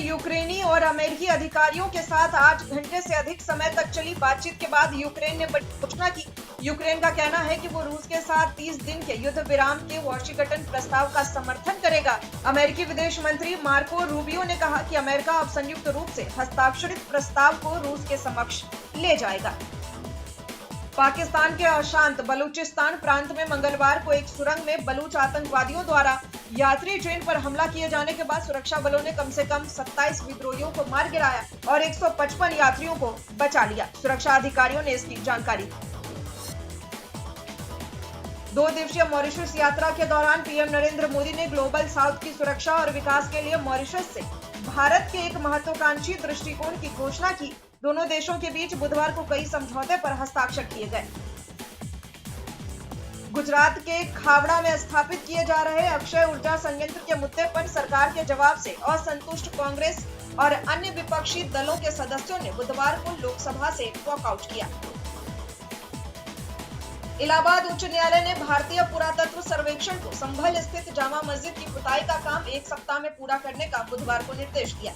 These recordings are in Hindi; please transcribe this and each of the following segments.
यूक्रेनी और अमेरिकी अधिकारियों के साथ 8 घंटे से अधिक समय तक चली बातचीत के बाद यूक्रेन ने बड़ी घोषणा की। यूक्रेन का कहना है कि वो रूस के साथ 30 दिन के युद्ध विराम के वॉशिंगटन प्रस्ताव का समर्थन करेगा। अमेरिकी विदेश मंत्री मार्को रूबियो ने कहा कि अमेरिका अब संयुक्त रूप से हस्ताक्षरित प्रस्ताव को रूस के समक्ष ले जाएगा। पाकिस्तान के अशांत बलूचिस्तान प्रांत में मंगलवार को एक सुरंग में बलूच आतंकवादियों द्वारा यात्री ट्रेन पर हमला किए जाने के बाद सुरक्षा बलों ने कम से कम 27 विद्रोहियों को मार गिराया और 155 यात्रियों को बचा लिया। सुरक्षा अधिकारियों ने इसकी जानकारी दी। 2 दिवसीय मॉरिशस यात्रा के दौरान पीएम नरेंद्र मोदी ने ग्लोबल साउथ की सुरक्षा और विकास के लिए मॉरिशस से भारत के एक महत्वाकांक्षी दृष्टिकोण की घोषणा की। दोनों देशों के बीच बुधवार को कई समझौते पर हस्ताक्षर किए गए। गुजरात के खावड़ा में स्थापित किए जा रहे अक्षय ऊर्जा संयंत्र के मुद्दे पर सरकार के जवाब से असंतुष्ट कांग्रेस और अन्य विपक्षी दलों के सदस्यों ने बुधवार को लोकसभा से वॉकआउट किया। इलाहाबाद उच्च न्यायालय ने भारतीय पुरातत्व सर्वेक्षण को संभल स्थित जामा मस्जिद की पुताई का काम 1 सप्ताह में पूरा करने का बुधवार को निर्देश दिया।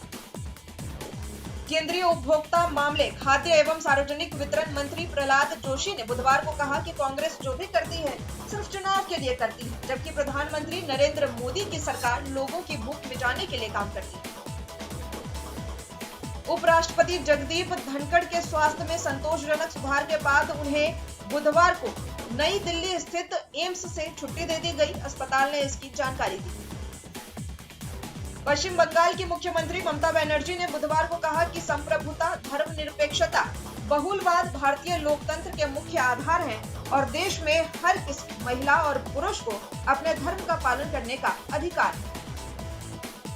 केंद्रीय उपभोक्ता मामले, खाद्य एवं सार्वजनिक वितरण मंत्री प्रहलाद जोशी ने बुधवार को कहा कि कांग्रेस जो भी करती है सिर्फ चुनाव के लिए करती है, जबकि प्रधानमंत्री नरेंद्र मोदी की सरकार लोगों की भूख मिटाने के लिए काम करती है। उपराष्ट्रपति जगदीप धनखड़ के स्वास्थ्य में संतोषजनक सुधार के बाद उन्हें बुधवार को नई दिल्ली स्थित एम्स से छुट्टी दे दी गई। अस्पताल ने इसकी जानकारी दी। पश्चिम बंगाल की मुख्यमंत्री ममता बनर्जी ने बुधवार को कहा कि संप्रभुता, धर्मनिरपेक्षता, बहुलवाद भारतीय लोकतंत्र के मुख्य आधार हैं और देश में हर किसी महिला और पुरुष को अपने धर्म का पालन करने का अधिकार है।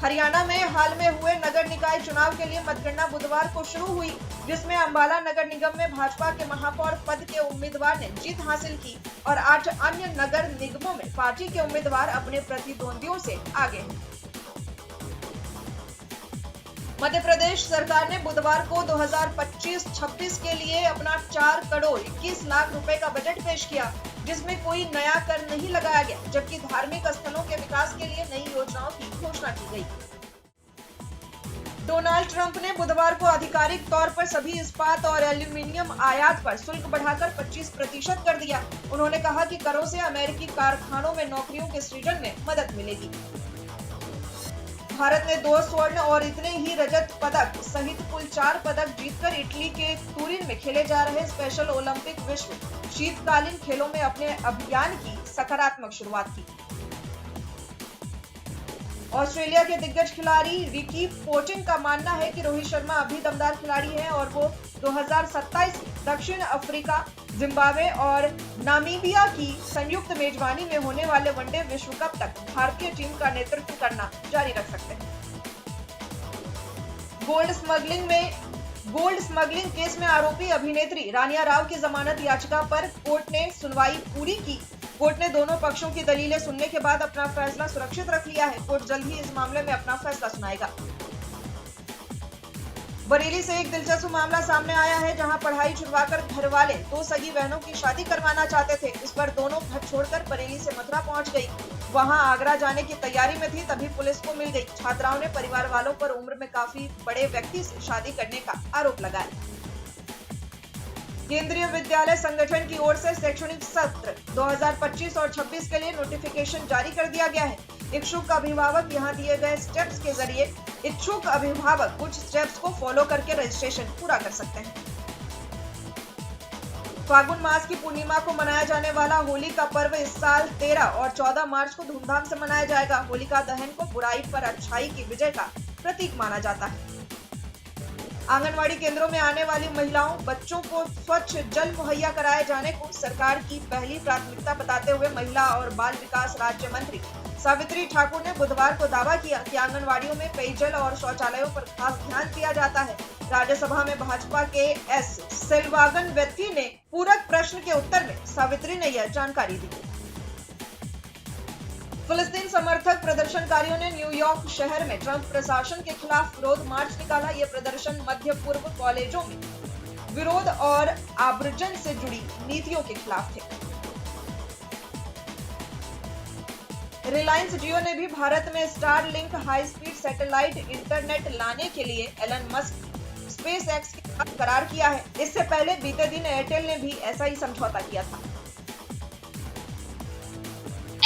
हरियाणा में हाल में हुए नगर निकाय चुनाव के लिए मतगणना बुधवार को शुरू हुई, जिसमें अंबाला नगर निगम में भाजपा के महापौर पद के उम्मीदवार ने जीत हासिल की और 8 अन्य नगर निगमों में पार्टी के उम्मीदवार अपने प्रतिद्वंदियों से आगे हैं। मध्य प्रदेश सरकार ने बुधवार को 2025-26 के लिए अपना 4 करोड़ 21 लाख रुपए का बजट पेश किया, जिसमें कोई नया कर नहीं लगाया गया, जबकि धार्मिक स्थलों के विकास के लिए नई योजनाओं की घोषणा की गई। डोनाल्ड ट्रंप ने बुधवार को आधिकारिक तौर पर सभी इस्पात और एल्यूमीनियम आयात पर शुल्क बढ़ाकर 25% कर दिया। उन्होंने कहा कि करों से अमेरिकी कारखानों में नौकरियों के सृजन में मदद मिलेगी। भारत ने 2 स्वर्ण और इतने ही रजत पदक सहित कुल 4 पदक जीतकर इटली के तुरिन में खेले जा रहे स्पेशल ओलंपिक विश्व शीतकालीन खेलों में अपने अभियान की सकारात्मक शुरुआत की। ऑस्ट्रेलिया के दिग्गज खिलाड़ी रिकी पोंटिंग का मानना है कि रोहित शर्मा अभी दमदार खिलाड़ी हैं और वो 2027 में दक्षिण अफ्रीका, जिम्बाब्वे और नामीबिया की संयुक्त मेजबानी में होने वाले वनडे विश्व कप तक भारतीय टीम का नेतृत्व करना जारी रख सकते हैं। गोल्ड स्मगलिंग केस में आरोपी अभिनेत्री रानिया राव की जमानत याचिका पर कोर्ट ने सुनवाई पूरी की। कोर्ट ने दोनों पक्षों की दलीलें सुनने के बाद अपना फैसला सुरक्षित रख लिया है। कोर्ट जल्द ही इस मामले में अपना फैसला सुनाएगा। बरेली से एक दिलचस्प मामला सामने आया है, जहां पढ़ाई छुड़वाकर घर वाले 2 सगी बहनों की शादी करवाना चाहते थे। इस पर दोनों घर छोड़कर बरेली से मथुरा पहुंच गई। वहां आगरा जाने की तैयारी में थी, तभी पुलिस को मिल गई। छात्राओं ने परिवार वालों पर उम्र में काफी बड़े व्यक्ति से शादी करने का आरोप लगाया। केंद्रीय विद्यालय संगठन की ओर से शैक्षणिक सत्र 2025 और 26 के लिए नोटिफिकेशन जारी कर दिया गया है। इच्छुक अभिभावक यहां दिए गए स्टेप्स के जरिए कुछ स्टेप्स को फॉलो करके रजिस्ट्रेशन पूरा कर सकते हैं। फागुन मास की पूर्णिमा को मनाया जाने वाला होली का पर्व इस साल 13 और 14 मार्च को धूमधाम से मनाया जाएगा। होलिका दहन को बुराई पर अच्छाई की विजय का प्रतीक माना जाता है। आंगनवाड़ी केंद्रों में आने वाली महिलाओं, बच्चों को स्वच्छ जल मुहैया कराए जाने को सरकार की पहली प्राथमिकता बताते हुए महिला और बाल विकास राज्य मंत्री सावित्री ठाकुर ने बुधवार को दावा किया कि आंगनवाड़ियों में पेयजल और शौचालयों पर खास ध्यान दिया जाता है। राज्यसभा में भाजपा के एस सेल्वागन व्यक्ति ने पूरक प्रश्न के उत्तर में सावित्री ने यह जानकारी दी। फिलिस्तीन समर्थक प्रदर्शनकारियों ने न्यूयॉर्क शहर में ट्रंप प्रशासन के खिलाफ विरोध मार्च निकाला। यह प्रदर्शन मध्य पूर्व कॉलेजों में विरोध और आव्रजन से जुड़ी नीतियों के खिलाफ थे। रिलायंस जियो ने भी भारत में Starlink high speed satellite internet लाने के लिए एलन मस्क स्पेस एक्स के साथ करार किया है। इससे पहले बीते दिन एयरटेल ने भी ऐसा ही समझौता किया था।